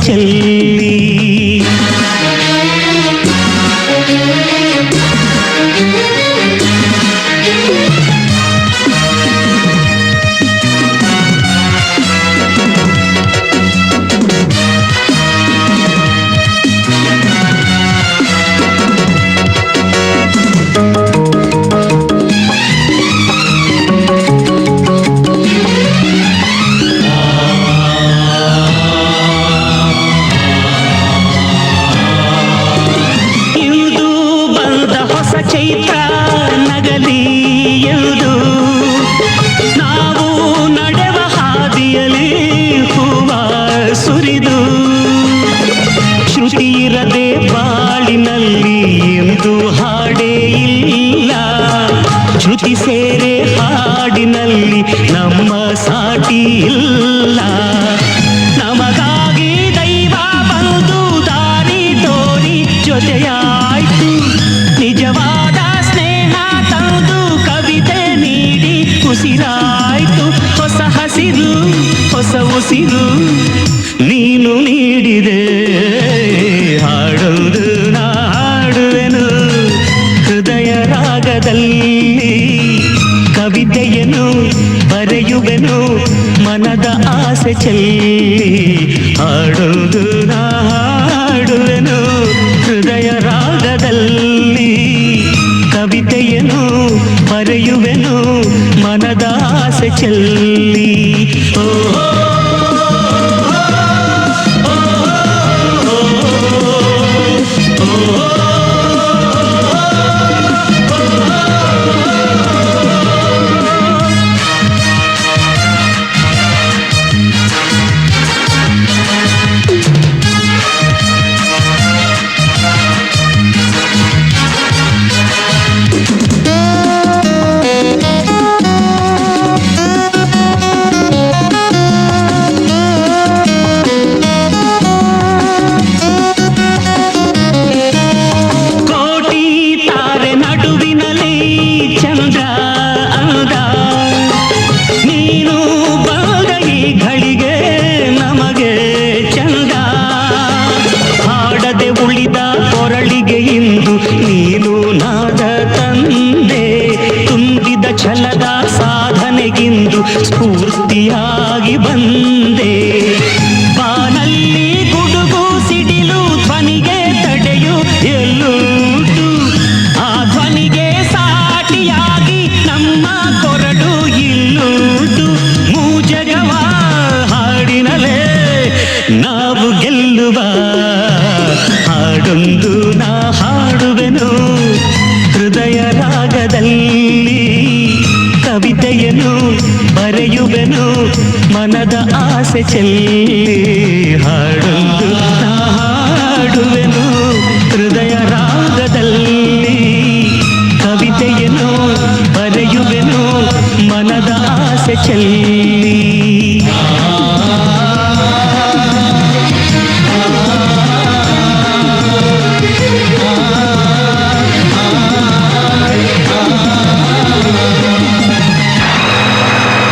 ಚೆಲ್ಲಿ ಚೈತ್ರ ನಗಲಿ ಎಂದು ನಾವು ನಡೆವ ಹಾದಿಯಲ್ಲಿ ಹೂವ ಸುರಿದು ಶ್ರುತಿ ಇರದೆ ಬಾಳಿನಲ್ಲಿ ಎಂದು ಹಾಡೇ ಇಲ್ಲ ಶ್ರುತಿ ಸೇರೆ ಹಾಡಿನಲ್ಲಿ ನಮ್ಮ ಸಾಟಿ ಇಲ್ಲ ನಮಗಾಗಿ ದೈವ ಬಂದು ದಾರಿ ತೋರಿ ಜೊತೆಯಾಯ್ತು ನಿಜವಾದ ಸ್ನೇಹ ತಂದು ಕವಿತೆ ನೀಡಿ ಉಸಿರಾಯ್ತು ಹೊಸ ಹಸಿರು ಹೊಸ ಉಸಿರು ನೀನು ನೀಡಿದೆ ಹಾಡೋದು ನಾ ಹಾಡುವೆನು ಹೃದಯ ರಾಗದಲ್ಲಿ ಕವಿತೆಯನ್ನು ಬರೆಯುವೆನು ಮನದ ಆಸೆ ಚೆಲ್ಲಿ ಹಾಡೋದು ನಾ ಹಾಡುವೆನು ಹೃದಯ ರಾಗದಲ್ಲಿ ಕವಿತೆಯನ್ನು ಬರೆಯುವೆನು ಮನದ ಆಸೆ ಚೆಲ್ಲಿ ಓ ನೀನು ನಾದ ತಂದೆ ತುಂಬಿದ ಛಲದ ಸಾಧನೆಗಿಂದು ಸ್ಫೂರ್ತಿಯಾಗಿ ಬಂದೆ ಬಾನಲ್ಲಿ ಗುಡುಗು ಸಿಡಿಲು ಧ್ವನಿಗೆ ತಡೆಯು ಎಲ್ಲೂಟು ಆ ಧ್ವನಿಗೆ ಸಾಟಿಯಾಗಿ ನಮ್ಮ ಕೊರಡು ಇಲ್ಲೂಟು ಮೂಜಗವ ಹಾಡಿನಲೇ ನಾವು ಗೆಲ್ಲುವ ಹಾಡೊಂದು ನಾ ಹಾಡುವೆನು ಹೃದಯ ರಾಗದಲ್ಲಿ ಕವಿತೆಯನ್ನು ಬರೆಯುವೆನು ಮನದ ಆಸೆ ಚೆಲ್ಲಿ ಹಾಡೊಂದು ನಾ ಹಾಡುವೆನು ಹೃದಯ ರಾಗದಲ್ಲಿ ಕವಿತೆಯನ್ನು ಬರೆಯುವೆನು ಮನದ ಆಸೆ ಚೆಲ್ಲಿ